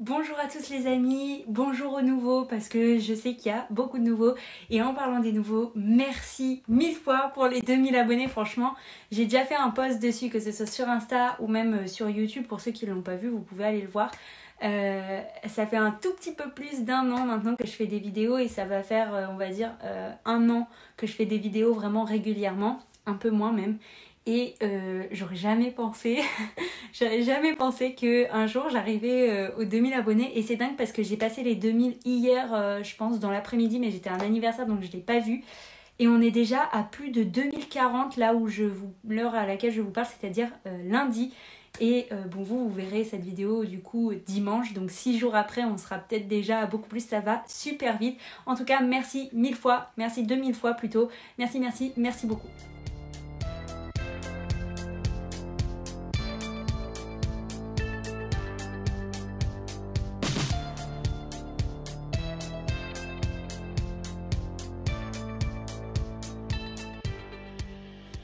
Bonjour à tous les amis, bonjour aux nouveaux parce que je sais qu'il y a beaucoup de nouveaux et en parlant des nouveaux, merci 1000 fois pour les 2000 abonnés franchement. J'ai déjà fait un post dessus que ce soit sur Insta ou même sur YouTube, pour ceux qui ne l'ont pas vu vous pouvez aller le voir. Ça fait un tout petit peu plus d'un an maintenant que je fais des vidéos et ça va faire on va dire un an que je fais des vidéos vraiment régulièrement, un peu moins même. Et j'aurais jamais pensé, j'aurais jamais pensé qu'un jour j'arrivais aux 2000 abonnés. Et c'est dingue parce que j'ai passé les 2000 hier, je pense, dans l'après-midi, mais j'étais à un anniversaire donc je ne l'ai pas vu. Et on est déjà à plus de 2040 là où l'heure à laquelle je vous parle, c'est-à-dire lundi. Et bon, vous verrez cette vidéo du coup dimanche, donc 6 jours après, on sera peut-être déjà à beaucoup plus, ça va super vite. En tout cas, merci 1000 fois, merci 2000 fois plutôt. Merci, merci, merci beaucoup.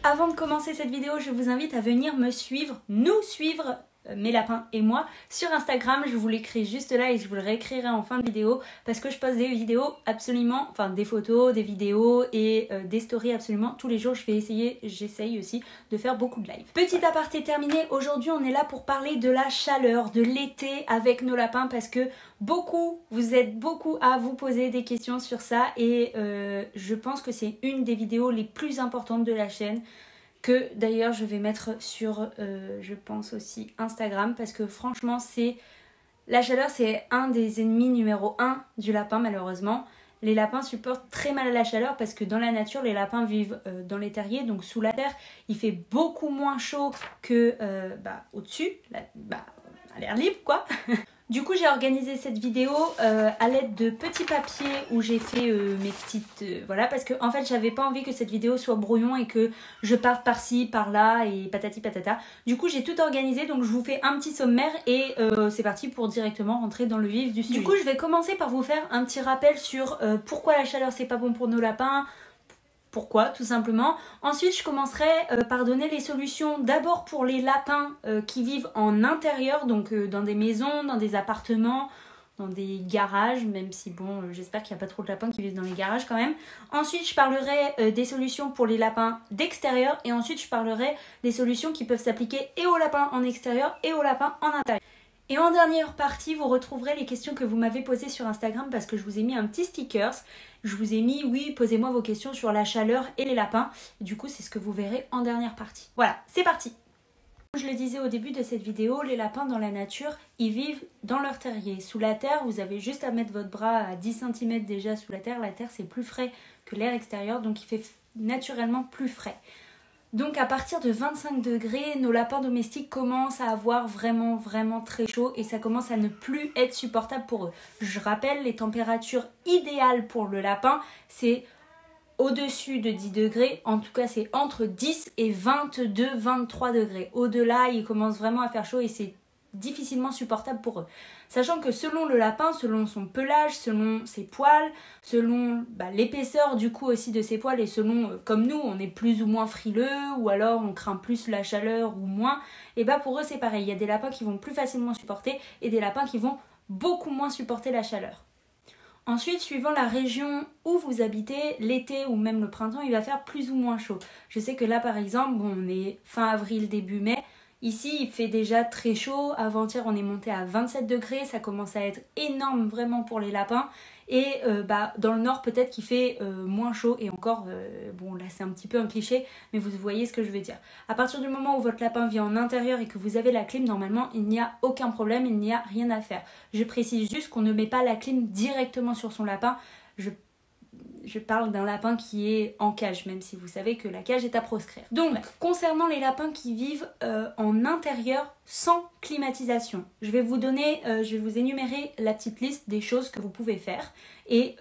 Avant de commencer cette vidéo, je vous invite à venir me suivre, nous suivre, mes lapins et moi, sur Instagram. Je vous l'écris juste là et je vous le réécrirai en fin de vidéo parce que je poste des vidéos absolument, enfin des photos, des vidéos et des stories absolument tous les jours. J'essaye aussi de faire beaucoup de live. Petit aparté terminé, aujourd'hui on est là pour parler de la chaleur, de l'été avec nos lapins parce que vous êtes beaucoup à vous poser des questions sur ça et je pense que c'est une des vidéos les plus importantes de la chaîne, que d'ailleurs je vais mettre sur, je pense aussi Instagram, parce que franchement la chaleur c'est un des ennemis numéro 1 du lapin malheureusement. Les lapins supportent très mal la chaleur parce que dans la nature les lapins vivent dans les terriers, donc sous la terre. Il fait beaucoup moins chaud que au-dessus, à l'air libre quoi. Du coup j'ai organisé cette vidéo à l'aide de petits papiers où j'ai fait mes petites... voilà, parce que en fait j'avais pas envie que cette vidéo soit brouillon et que je parte par-ci, par-là et patati patata. Du coup j'ai tout organisé, donc je vous fais un petit sommaire et c'est parti pour directement rentrer dans le vif du sujet. Du coup je vais commencer par vous faire un petit rappel sur pourquoi la chaleur c'est pas bon pour nos lapins. Pourquoi, tout simplement. Ensuite, je commencerai par donner les solutions d'abord pour les lapins qui vivent en intérieur, donc dans des maisons, dans des appartements, dans des garages, même si bon, j'espère qu'il n'y a pas trop de lapins qui vivent dans les garages quand même. Ensuite, je parlerai des solutions pour les lapins d'extérieur et ensuite, je parlerai des solutions qui peuvent s'appliquer et aux lapins en extérieur et aux lapins en intérieur. Et en dernière partie, vous retrouverez les questions que vous m'avez posées sur Instagram parce que je vous ai mis un petit stickers. Je vous ai mis, oui, posez-moi vos questions sur la chaleur et les lapins. Du coup, c'est ce que vous verrez en dernière partie. Voilà, c'est parti! Comme je le disais au début de cette vidéo, les lapins dans la nature, ils vivent dans leur terrier. Sous la terre, vous avez juste à mettre votre bras à 10 cm déjà sous la terre. La terre, c'est plus frais que l'air extérieur, donc il fait naturellement plus frais. Donc à partir de 25 degrés, nos lapins domestiques commencent à avoir vraiment très chaud et ça commence à ne plus être supportable pour eux. Je rappelle, les températures idéales pour le lapin, c'est au-dessus de 10 degrés, en tout cas c'est entre 10 et 22-23 degrés. Au-delà, il commence vraiment à faire chaud et c'est difficilement supportable pour eux. Sachant que selon le lapin, selon son pelage, selon ses poils, selon l'épaisseur du coup aussi de ses poils et selon comme nous on est plus ou moins frileux ou alors on craint plus la chaleur ou moins, et pour eux c'est pareil. Il y a des lapins qui vont plus facilement supporter et des lapins qui vont beaucoup moins supporter la chaleur. Ensuite, suivant la région où vous habitez, l'été ou même le printemps, il va faire plus ou moins chaud. Je sais que là par exemple, on est fin avril, début mai. Ici, il fait déjà très chaud. Avant-hier, on est monté à 27 degrés. Ça commence à être énorme vraiment pour les lapins. Et dans le nord, peut-être qu'il fait moins chaud. Et encore, bon là, c'est un petit peu un cliché, mais vous voyez ce que je veux dire. À partir du moment où votre lapin vit en intérieur et que vous avez la clim, normalement, il n'y a aucun problème. Il n'y a rien à faire. Je précise juste qu'on ne met pas la clim directement sur son lapin. Je parle d'un lapin qui est en cage, même si vous savez que la cage est à proscrire. Donc, concernant les lapins qui vivent en intérieur sans climatisation, je vais vous énumérer la petite liste des choses que vous pouvez faire. Et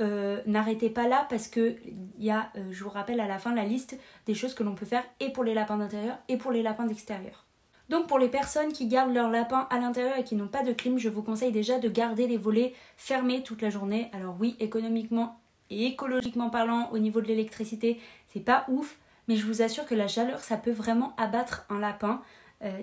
n'arrêtez pas là parce que il y a, je vous rappelle à la fin, la liste des choses que l'on peut faire et pour les lapins d'intérieur et pour les lapins d'extérieur. Donc pour les personnes qui gardent leur lapin à l'intérieur et qui n'ont pas de clim, je vous conseille déjà de garder les volets fermés toute la journée. Alors oui, économiquement et écologiquement parlant, au niveau de l'électricité, c'est pas ouf, mais je vous assure que la chaleur, ça peut vraiment abattre un lapin.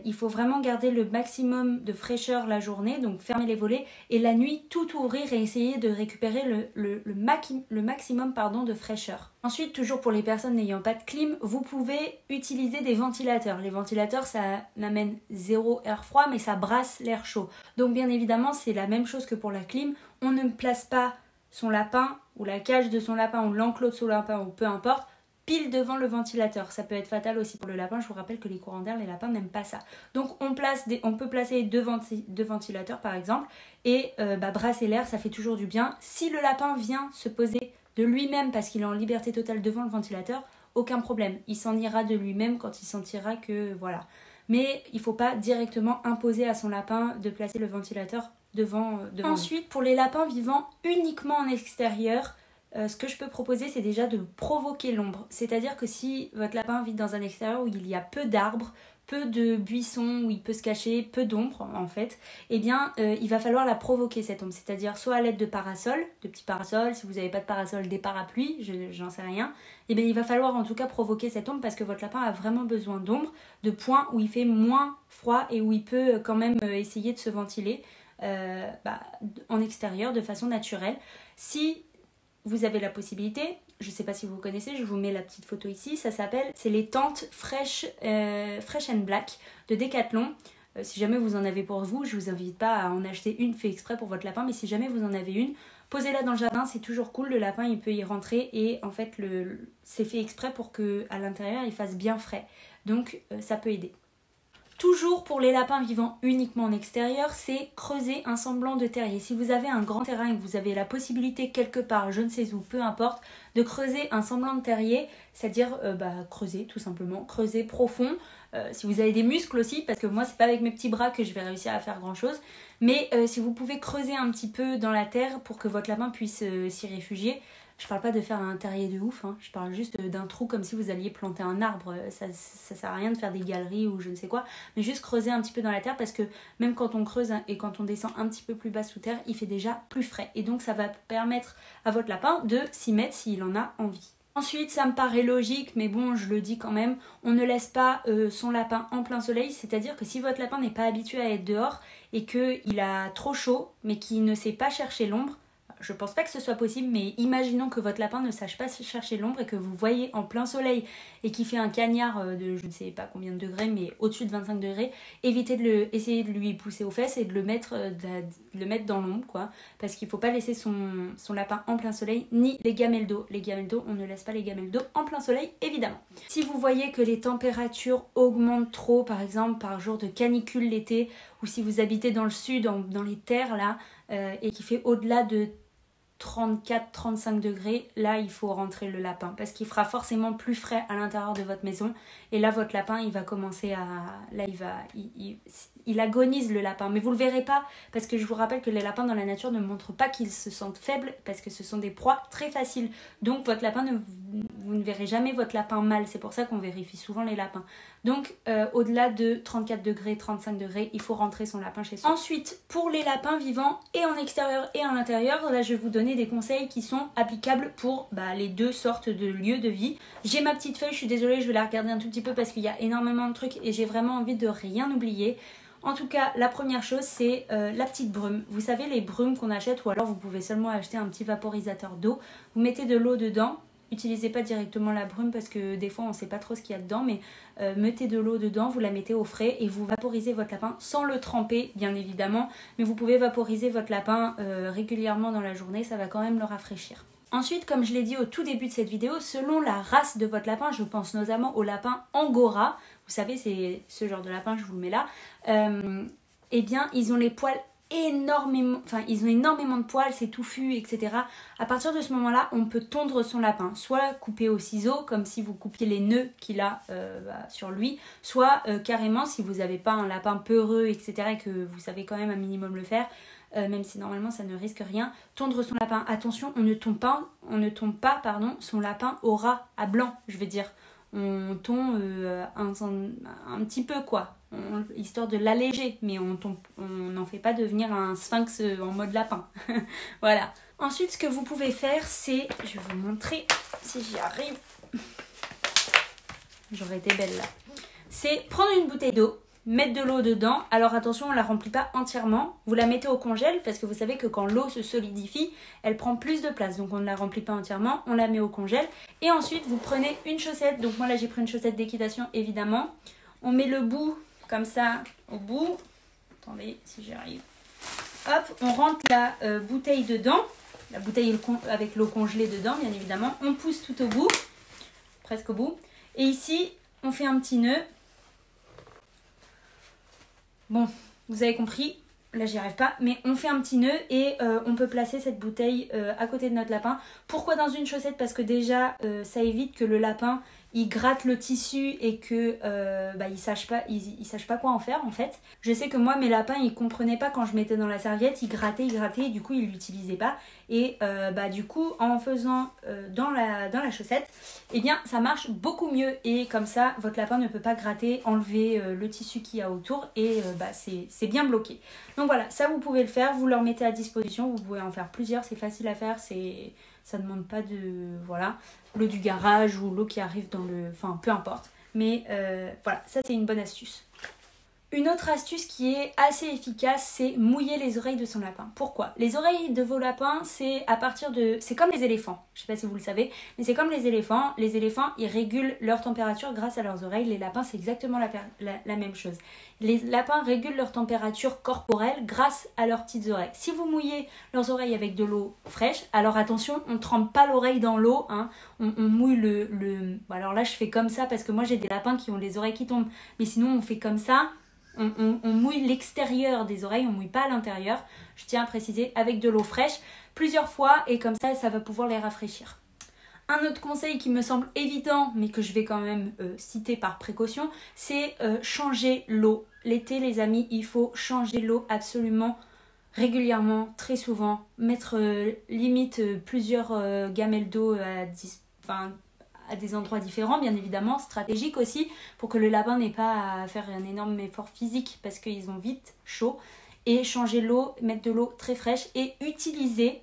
Il faut vraiment garder le maximum de fraîcheur la journée, donc fermer les volets, et la nuit tout ouvrir et essayer de récupérer le maximum de fraîcheur. Ensuite, toujours pour les personnes n'ayant pas de clim, vous pouvez utiliser des ventilateurs. Les ventilateurs, ça n'amène zéro air froid, mais ça brasse l'air chaud. Donc bien évidemment, c'est la même chose que pour la clim. On ne place pas son lapin, ou la cage de son lapin, ou l'enclos de son lapin, ou peu importe, pile devant le ventilateur. Ça peut être fatal aussi pour le lapin. Je vous rappelle que les courants d'air, les lapins n'aiment pas ça. Donc on peut placer deux ventilateurs par exemple et brasser l'air, ça fait toujours du bien. Si le lapin vient se poser de lui-même parce qu'il est en liberté totale devant le ventilateur, aucun problème. Il s'en ira de lui-même quand il sentira que voilà. Mais il ne faut pas directement imposer à son lapin de placer le ventilateur devant. Ensuite, pour les lapins vivant uniquement en extérieur, ce que je peux proposer, c'est déjà de provoquer l'ombre. C'est-à-dire que si votre lapin vit dans un extérieur où il y a peu d'arbres, peu de buissons, où il peut se cacher, peu d'ombre en fait, eh bien il va falloir la provoquer cette ombre. C'est-à-dire soit à l'aide de parasols, de petits parasols, si vous n'avez pas de parasol, des parapluies, j'en sais rien. Eh bien il va falloir en tout cas provoquer cette ombre parce que votre lapin a vraiment besoin d'ombre, de points où il fait moins froid et où il peut quand même essayer de se ventiler en extérieur de façon naturelle. Si vous avez la possibilité, je ne sais pas si vous connaissez, je vous mets la petite photo ici, c'est les tentes Fresh and Black de Decathlon. Si jamais vous en avez pour vous, je ne vous invite pas à en acheter une fait exprès pour votre lapin, mais si jamais vous en avez une, posez-la dans le jardin, c'est toujours cool, le lapin il peut y rentrer et en fait c'est fait exprès pour qu'à l'intérieur il fasse bien frais, donc ça peut aider. Toujours pour les lapins vivant uniquement en extérieur, c'est creuser un semblant de terrier. Si vous avez un grand terrain et que vous avez la possibilité quelque part, je ne sais où, peu importe, de creuser un semblant de terrier, c'est-à-dire creuser tout simplement, creuser profond. Si vous avez des muscles aussi, parce que moi c'est pas avec mes petits bras que je vais réussir à faire grand chose, mais si vous pouvez creuser un petit peu dans la terre pour que votre lapin puisse s'y réfugier. Je parle pas de faire un terrier de ouf, hein. Je parle juste d'un trou comme si vous alliez planter un arbre. Ça sert à rien de faire des galeries ou je ne sais quoi, mais juste creuser un petit peu dans la terre parce que même quand on creuse et quand on descend un petit peu plus bas sous terre, il fait déjà plus frais. Et donc ça va permettre à votre lapin de s'y mettre s'il en a envie. Ensuite, ça me paraît logique, mais bon, je le dis quand même, on ne laisse pas son lapin en plein soleil, c'est-à-dire que si votre lapin n'est pas habitué à être dehors et qu'il a trop chaud, mais qu'il ne sait pas chercher l'ombre, je pense pas que ce soit possible, mais imaginons que votre lapin ne sache pas chercher l'ombre et que vous voyez en plein soleil et qu'il fait un cagnard de je ne sais pas combien de degrés, mais au-dessus de 25 degrés, essayez de lui pousser aux fesses et de le mettre dans l'ombre, quoi. Parce qu'il faut pas laisser son lapin en plein soleil, ni les gamelles d'eau. Les gamelles d'eau, on ne laisse pas les gamelles d'eau en plein soleil, évidemment. Si vous voyez que les températures augmentent trop, par exemple par jour de canicule l'été, ou si vous habitez dans le sud, dans les terres là, et qu'il fait au-delà de 34-35 degrés, là il faut rentrer le lapin parce qu'il fera forcément plus frais à l'intérieur de votre maison et là votre lapin il va commencer à... là il agonise le lapin, mais vous le verrez pas parce que je vous rappelle que les lapins dans la nature ne montrent pas qu'ils se sentent faibles parce que ce sont des proies très faciles, donc votre lapin vous ne verrez jamais votre lapin mal, c'est pour ça qu'on vérifie souvent les lapins. Donc au-delà de 34 degrés, 35 degrés, il faut rentrer son lapin chez soi. Ensuite, pour les lapins vivants et en extérieur et à l'intérieur, là je vais vous donner des conseils qui sont applicables pour les deux sortes de lieux de vie. J'ai ma petite feuille, je suis désolée, je vais la regarder un tout petit peu parce qu'il y a énormément de trucs et j'ai vraiment envie de rien oublier. En tout cas, la première chose, c'est la petite brume. Vous savez, les brumes qu'on achète, ou alors vous pouvez seulement acheter un petit vaporisateur d'eau. Vous mettez de l'eau dedans. Utilisez pas directement la brume parce que des fois on ne sait pas trop ce qu'il y a dedans, mais mettez de l'eau dedans, vous la mettez au frais et vous vaporisez votre lapin sans le tremper bien évidemment, mais vous pouvez vaporiser votre lapin régulièrement dans la journée, ça va quand même le rafraîchir. Ensuite, comme je l'ai dit au tout début de cette vidéo, selon la race de votre lapin, je pense notamment au lapin Angora, vous savez c'est ce genre de lapin, je vous le mets là, eh bien ils ont les poils énormément de poils, c'est touffu, etc. À partir de ce moment-là, on peut tondre son lapin, soit couper au ciseau, comme si vous coupiez les nœuds qu'il a sur lui, soit carrément, si vous n'avez pas un lapin peureux, etc., et que vous savez quand même un minimum le faire, même si normalement ça ne risque rien, tondre son lapin. Attention, on ne tombe pas son lapin au ras, à blanc, je veux dire. On tombe un petit peu quoi, histoire de l'alléger, mais on n'en fait pas devenir un sphinx en mode lapin. Voilà. Ensuite, ce que vous pouvez faire, c'est, je vais vous montrer si j'y arrive, j'aurais été belle là, c'est prendre une bouteille d'eau mettre de l'eau dedans. Alors attention, on ne la remplit pas entièrement. Vous la mettez au congèle parce que vous savez que quand l'eau se solidifie, elle prend plus de place. Donc on ne la remplit pas entièrement, on la met au congèle. Et ensuite, vous prenez une chaussette. Donc moi là, j'ai pris une chaussette d'équitation évidemment. On met le bout comme ça au bout. Attendez si j'y arrive. Hop, on rentre la bouteille dedans. La bouteille avec l'eau congelée dedans, bien évidemment. On pousse tout au bout, presque au bout. Et ici, on fait un petit nœud. Bon, vous avez compris, là j'y arrive pas, mais on fait un petit nœud et on peut placer cette bouteille à côté de notre lapin. Pourquoi dans une chaussette? Parce que déjà, ça évite que le lapin, il gratte le tissu et que il sache pas quoi en faire en fait. Je sais que moi, mes lapins, ils comprenaient pas quand je mettais dans la serviette, ils grattaient et du coup, ils l'utilisaient pas. Et du coup, en faisant dans la chaussette, eh bien, ça marche beaucoup mieux. Et comme ça, votre lapin ne peut pas gratter, enlever le tissu qu'il y a autour et c'est bien bloqué. Donc voilà, ça vous pouvez le faire, vous leur mettez à disposition, vous pouvez en faire plusieurs, c'est facile à faire, ça ne demande pas de... Voilà, l'eau du garage ou l'eau qui arrive dans le... Enfin, peu importe. Mais voilà, ça c'est une bonne astuce. Une autre astuce qui est assez efficace, c'est mouiller les oreilles de son lapin. Pourquoi? Les oreilles de vos lapins, c'est à partir de... C'est comme les éléphants, je ne sais pas si vous le savez, mais c'est comme les éléphants. Les éléphants, ils régulent leur température grâce à leurs oreilles. Les lapins, c'est exactement la même chose. Les lapins régulent leur température corporelle grâce à leurs petites oreilles. Si vous mouillez leurs oreilles avec de l'eau fraîche, alors attention, on ne trempe pas l'oreille dans l'eau, hein. On mouille Bon, alors là, je fais comme ça parce que moi, j'ai des lapins qui ont les oreilles qui tombent. Mais sinon, on fait comme ça. On mouille l'extérieur des oreilles, on ne mouille pas à l'intérieur, je tiens à préciser, avec de l'eau fraîche plusieurs fois et comme ça va pouvoir les rafraîchir. Un autre conseil qui me semble évident mais que je vais quand même citer par précaution, c'est changer l'eau. L'été les amis, il faut changer l'eau absolument régulièrement, très souvent, mettre limite plusieurs gamelles d'eau à des endroits différents, bien évidemment, stratégiques aussi, pour que le lapin n'ait pas à faire un énorme effort physique parce qu'ils ont vite chaud. Et changer l'eau, mettre de l'eau très fraîche et utiliser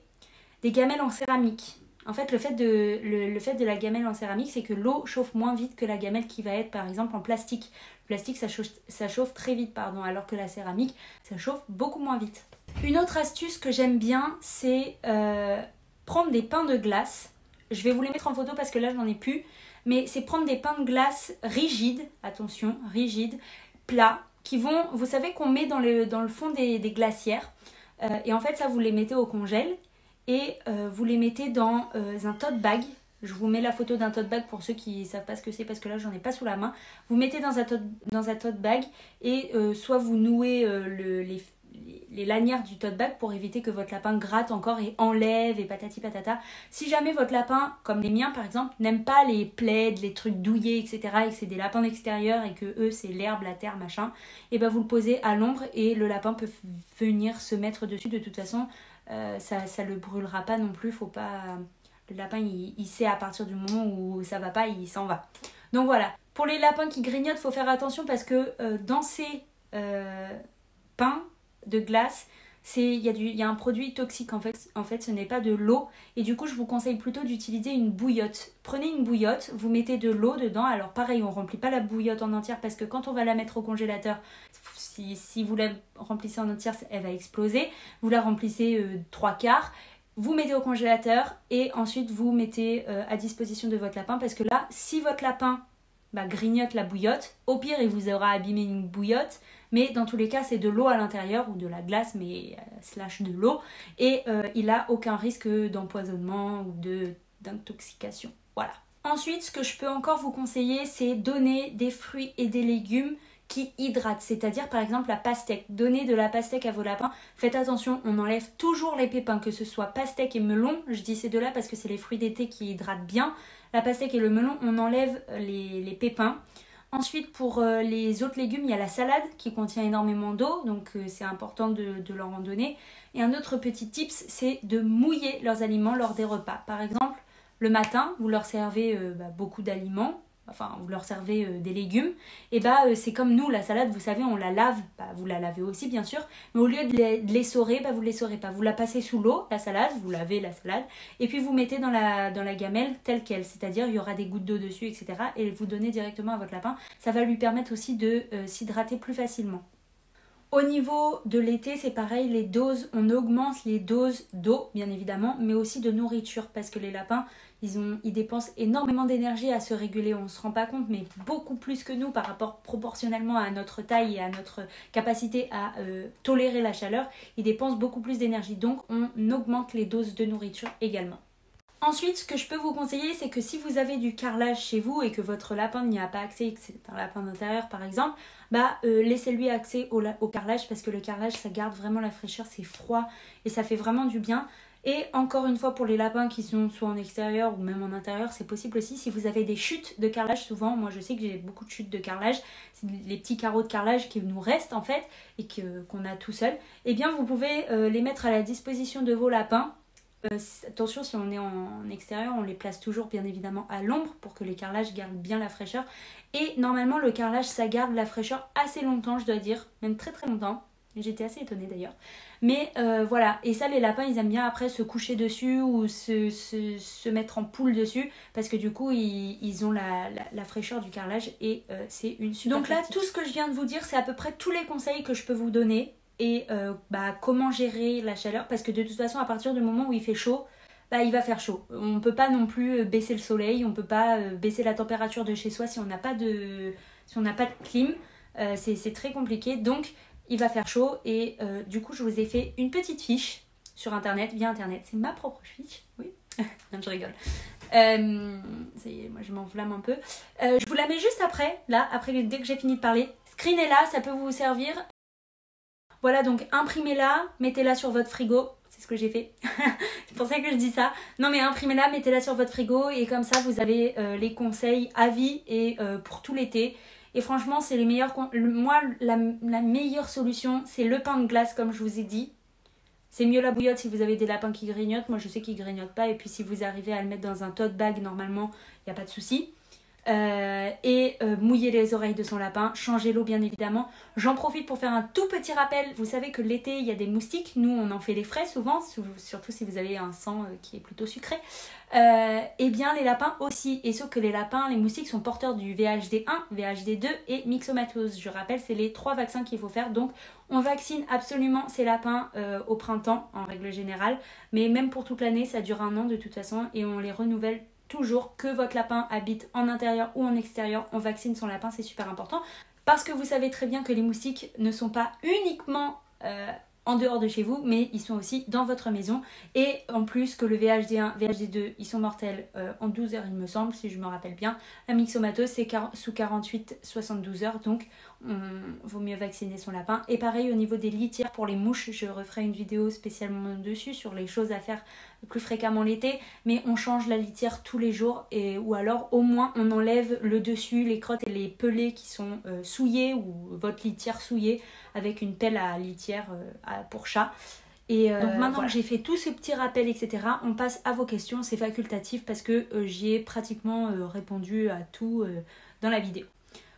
des gamelles en céramique. En fait, le fait de la gamelle en céramique, c'est que l'eau chauffe moins vite que la gamelle qui va être par exemple en plastique. Le plastique, ça chauffe très vite, pardon, alors que la céramique, ça chauffe beaucoup moins vite. Une autre astuce que j'aime bien, c'est prendre des pains de glace. Je vais vous les mettre en photo parce que là, je n'en ai plus. Mais c'est prendre des pains de glace rigides, attention, rigides, plats, qui vont, vous savez qu'on met dans le fond des glacières. Et en fait, ça, vous les mettez au congèle et vous les mettez dans un tote bag. Je vous mets la photo d'un tote bag pour ceux qui ne savent pas ce que c'est parce que là, j'en ai pas sous la main. Vous mettez dans un tote bag et soit vous nouez les lanières du tote bag pour éviter que votre lapin gratte encore et enlève et patati patata. Si jamais votre lapin, comme les miens par exemple, n'aime pas les plaids, les trucs douillés, etc. et que c'est des lapins d'extérieur et que eux c'est l'herbe, la terre, machin, et ben vous le posez à l'ombre et le lapin peut venir se mettre dessus. De toute façon, ça le brûlera pas non plus. Faut pas... Le lapin il sait à partir du moment où ça va pas, il s'en va. Donc voilà. Pour les lapins qui grignotent, faut faire attention parce que dans ces pains de glace, il y a un produit toxique en fait ce n'est pas de l'eau et du coup je vous conseille plutôt d'utiliser une bouillotte. Prenez une bouillotte, vous mettez de l'eau dedans, alors pareil on remplit pas la bouillotte en entière parce que quand on va la mettre au congélateur, si vous la remplissez en entière elle va exploser, vous la remplissez 3/4, vous mettez au congélateur et ensuite vous mettez à disposition de votre lapin parce que là si votre lapin grignote la bouillotte, au pire il vous aura abîmé une bouillotte. Mais dans tous les cas, c'est de l'eau à l'intérieur ou de la glace, mais / de l'eau. Et il n'a aucun risque d'empoisonnement ou d'intoxication. Voilà. Ensuite, ce que je peux encore vous conseiller, c'est donner des fruits et des légumes qui hydratent. C'est-à-dire, par exemple, la pastèque. Donnez de la pastèque à vos lapins. Faites attention, on enlève toujours les pépins, que ce soit pastèque et melon. Je dis ces deux-là parce que c'est les fruits d'été qui hydratent bien. La pastèque et le melon, on enlève les pépins. Ensuite, pour les autres légumes, il y a la salade qui contient énormément d'eau, donc c'est important de leur en donner. Et un autre petit tips, c'est de mouiller leurs aliments lors des repas. Par exemple, le matin, vous leur servez beaucoup d'aliments, enfin vous leur servez des légumes, et c'est comme nous, la salade, vous savez, on la lave, vous la lavez aussi bien sûr, mais au lieu de l'essorer, vous ne l'essorez pas, vous la passez sous l'eau, la salade, vous lavez la salade, et puis vous mettez dans la gamelle telle qu'elle, c'est-à-dire il y aura des gouttes d'eau dessus, etc. et vous donnez directement à votre lapin, ça va lui permettre aussi de s'hydrater plus facilement. Au niveau de l'été, c'est pareil, les doses, on augmente les doses d'eau, bien évidemment, mais aussi de nourriture, parce que les lapins, ils dépensent énormément d'énergie à se réguler, on ne se rend pas compte, mais beaucoup plus que nous par rapport proportionnellement à notre taille et à notre capacité à tolérer la chaleur, ils dépensent beaucoup plus d'énergie, donc on augmente les doses de nourriture également. Ensuite, ce que je peux vous conseiller, c'est que si vous avez du carrelage chez vous et que votre lapin n'y a pas accès, que c'est un lapin d'intérieur par exemple, laissez-lui accès au carrelage parce que le carrelage, ça garde vraiment la fraîcheur, c'est froid et ça fait vraiment du bien. Et encore une fois, pour les lapins qui sont soit en extérieur ou même en intérieur, c'est possible aussi. Si vous avez des chutes de carrelage, souvent, moi je sais que j'ai beaucoup de chutes de carrelage, c'est les petits carreaux de carrelage qui nous restent en fait et qu'on a tout seul, eh bien vous pouvez les mettre à la disposition de vos lapins. Attention, si on est en extérieur, on les place toujours bien évidemment à l'ombre pour que les carrelages gardent bien la fraîcheur. Et normalement, le carrelage, ça garde la fraîcheur assez longtemps, je dois dire, même très très longtemps. J'étais assez étonnée d'ailleurs. Mais voilà, et ça les lapins, ils aiment bien après se coucher dessus ou se mettre en poule dessus parce que du coup, ils ont la fraîcheur du carrelage et c'est une super pratique. Donc là, tout ce que je viens de vous dire, c'est à peu près tous les conseils que je peux vous donner. Et comment gérer la chaleur parce que de toute façon à partir du moment où il fait chaud, il va faire chaud. On ne peut pas non plus baisser le soleil, on ne peut pas baisser la température de chez soi si on n'a pas de clim, c'est très compliqué, donc il va faire chaud et du coup je vous ai fait une petite fiche sur internet, via internet, c'est ma propre fiche, oui, non je rigole. Ça y est, moi je m'enflamme un peu. Je vous la mets juste après, là, dès que j'ai fini de parler. Screenez-la, ça peut vous servir. Voilà, donc imprimez-la, mettez-la sur votre frigo. C'est ce que j'ai fait. C'est pour ça que je dis ça. Non mais imprimez-la, mettez-la sur votre frigo et comme ça vous avez les conseils à vie et pour tout l'été. Et franchement, c'est les meilleurs. Moi, la meilleure solution, c'est le pain de glace comme je vous ai dit. C'est mieux la bouillotte si vous avez des lapins qui grignotent. Moi, je sais qu'ils grignotent pas. Et puis si vous arrivez à le mettre dans un tote bag, normalement, il n'y a pas de souci. Mouiller les oreilles de son lapin, changer l'eau bien évidemment. J'en profite pour faire un tout petit rappel. Vous savez que l'été il y a des moustiques, nous on en fait les frais souvent, surtout si vous avez un sang qui est plutôt sucré. Et bien les lapins aussi, et sauf que les lapins, les moustiques sont porteurs du VHD1, VHD2 et myxomatose. Je rappelle, c'est les 3 vaccins qu'il faut faire, donc on vaccine absolument ces lapins au printemps en règle générale, mais même pour toute l'année, ça dure 1 an de toute façon et on les renouvelle toujours, que votre lapin habite en intérieur ou en extérieur, on vaccine son lapin, c'est super important. Parce que vous savez très bien que les moustiques ne sont pas uniquement en dehors de chez vous, mais ils sont aussi dans votre maison. Et en plus que le VHD1, VHD2, ils sont mortels en 12 heures il me semble, si je me rappelle bien. La myxomatose c'est sous 48-72 heures, donc vaut mieux vacciner son lapin. Et pareil au niveau des litières pour les mouches, je referai une vidéo spécialement dessus sur les choses à faire plus fréquemment l'été, mais on change la litière tous les jours ou alors au moins on enlève le dessus, les crottes et les pelets qui sont souillés ou votre litière souillée avec une pelle à litière pour chat. Et donc maintenant que j'ai fait tous ces petits rappels etc, on passe à vos questions, c'est facultatif parce que j'y ai pratiquement répondu à tout dans la vidéo.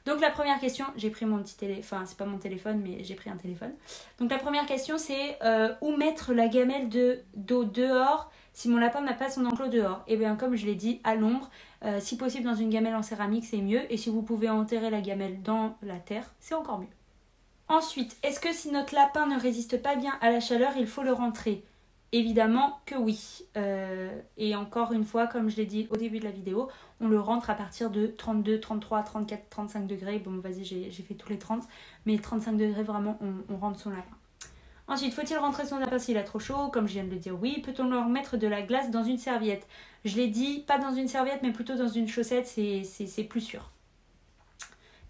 Donc la première question, j'ai pris mon petit téléphone, enfin c'est pas mon téléphone mais j'ai pris un téléphone. Donc la première question c'est où mettre la gamelle d'eau dehors si mon lapin n'a pas son enclos dehors. Et bien comme je l'ai dit, à l'ombre, si possible dans une gamelle en céramique c'est mieux. Et si vous pouvez enterrer la gamelle dans la terre, c'est encore mieux. Ensuite, est-ce que si notre lapin ne résiste pas bien à la chaleur, il faut le rentrer ? Évidemment que oui. Et encore une fois, comme je l'ai dit au début de la vidéo, on le rentre à partir de 32, 33, 34, 35 degrés. Bon, vas-y, j'ai fait tous les 30. Mais 35 degrés, vraiment, on rentre son lapin. Ensuite, faut-il rentrer son lapin s'il a trop chaud ? Comme je viens de le dire, oui. Peut-on leur mettre de la glace dans une serviette ? Je l'ai dit, pas dans une serviette, mais plutôt dans une chaussette, c'est plus sûr.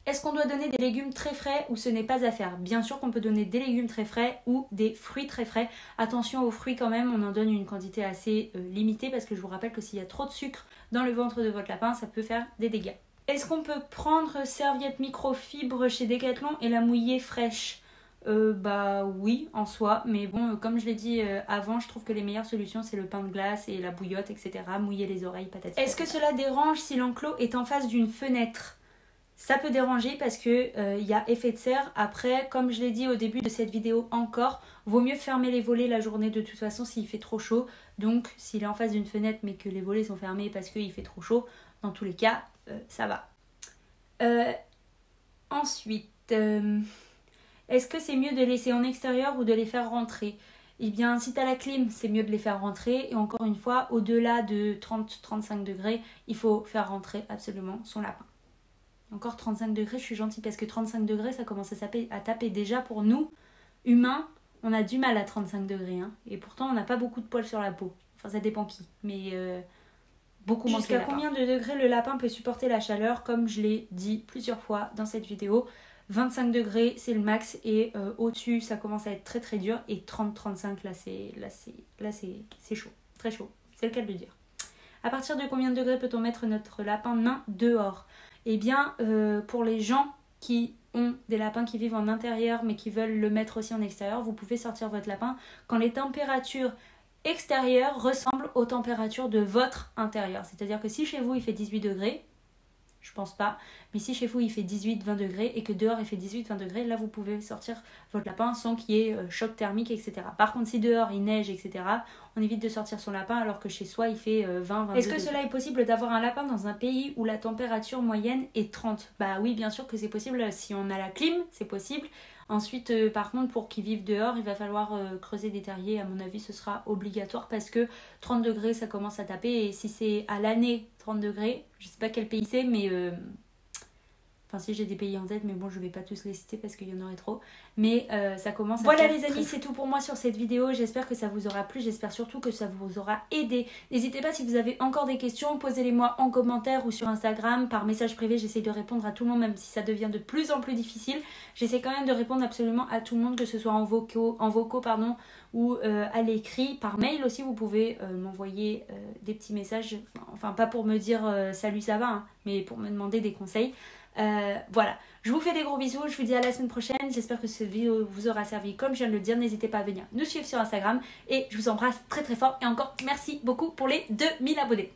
Est-ce qu'on doit donner des légumes très frais ou ce n'est pas à faire ? Bien sûr qu'on peut donner des légumes très frais ou des fruits très frais. Attention aux fruits quand même, on en donne une quantité assez limitée parce que je vous rappelle que s'il y a trop de sucre dans le ventre de votre lapin, ça peut faire des dégâts. Est-ce qu'on peut prendre serviette microfibre chez Decathlon et la mouiller fraîche ? Bah oui, en soi, mais bon, comme je l'ai dit avant, je trouve que les meilleures solutions c'est le pain de glace et la bouillotte, etc. Mouiller les oreilles, patati. Est-ce que cela dérange si l'enclos est en face d'une fenêtre? Ça peut déranger parce que y a effet de serre. Après, comme je l'ai dit au début de cette vidéo encore, vaut mieux fermer les volets la journée de toute façon s'il fait trop chaud. Donc s'il est en face d'une fenêtre mais que les volets sont fermés parce qu'il fait trop chaud, dans tous les cas, ça va. Ensuite, est-ce que c'est mieux de les laisser en extérieur ou de les faire rentrer? Eh bien, si tu as la clim, c'est mieux de les faire rentrer. Et encore une fois, au-delà de 30-35 degrés, il faut faire rentrer absolument son lapin. Encore 35 degrés, je suis gentille parce que 35 degrés, ça commence à taper déjà pour nous, humains. On a du mal à 35 degrés. Hein. Et pourtant, on n'a pas beaucoup de poils sur la peau. Enfin, ça dépend qui. Mais beaucoup moins. Jusqu'à combien de degrés le lapin peut supporter la chaleur? Comme je l'ai dit plusieurs fois dans cette vidéo. 25 degrés, c'est le max. Et au-dessus, ça commence à être très très dur. Et 30-35, là, c'est chaud. Très chaud. C'est le cas de le dire. À partir de combien de degrés peut-on mettre notre lapin nain dehors? Eh bien, pour les gens qui ont des lapins qui vivent en intérieur mais qui veulent le mettre aussi en extérieur, vous pouvez sortir votre lapin quand les températures extérieures ressemblent aux températures de votre intérieur. C'est-à-dire que si chez vous il fait 18 degrés, je pense pas, mais si chez vous il fait 18-20 degrés et que dehors il fait 18-20 degrés, là vous pouvez sortir votre lapin sans qu'il y ait choc thermique, etc. Par contre, si dehors il neige, etc., on évite de sortir son lapin alors que chez soi il fait 20-22 degrés. Est-ce que cela est possible d'avoir un lapin dans un pays où la température moyenne est 30? Bah oui, bien sûr que c'est possible. Si on a la clim, c'est possible. Ensuite, par contre, pour qu'ils vivent dehors, il va falloir creuser des terriers. À mon avis, ce sera obligatoire parce que 30 degrés, ça commence à taper. Et si c'est à l'année 30 degrés, je sais pas quel pays c'est, mais... Enfin, si j'ai des pays en tête, mais bon, je vais pas tous les citer parce qu'il y en aurait trop. Mais ça commence à... Voilà les amis, c'est tout pour moi sur cette vidéo. J'espère que ça vous aura plu. J'espère surtout que ça vous aura aidé. N'hésitez pas si vous avez encore des questions, posez-les-moi en commentaire ou sur Instagram. Par message privé, j'essaie de répondre à tout le monde, même si ça devient de plus en plus difficile. J'essaie quand même de répondre absolument à tout le monde, que ce soit en vocaux ou à l'écrit. Par mail aussi, vous pouvez m'envoyer des petits messages. Enfin, pas pour me dire salut, ça va, hein, mais pour me demander des conseils. Voilà, je vous fais des gros bisous, je vous dis à la semaine prochaine. J'espère que cette vidéo vous aura servi comme je viens de le dire. N'hésitez pas à venir nous suivre sur Instagram et je vous embrasse très très fort. Et encore merci beaucoup pour les 2000 abonnés.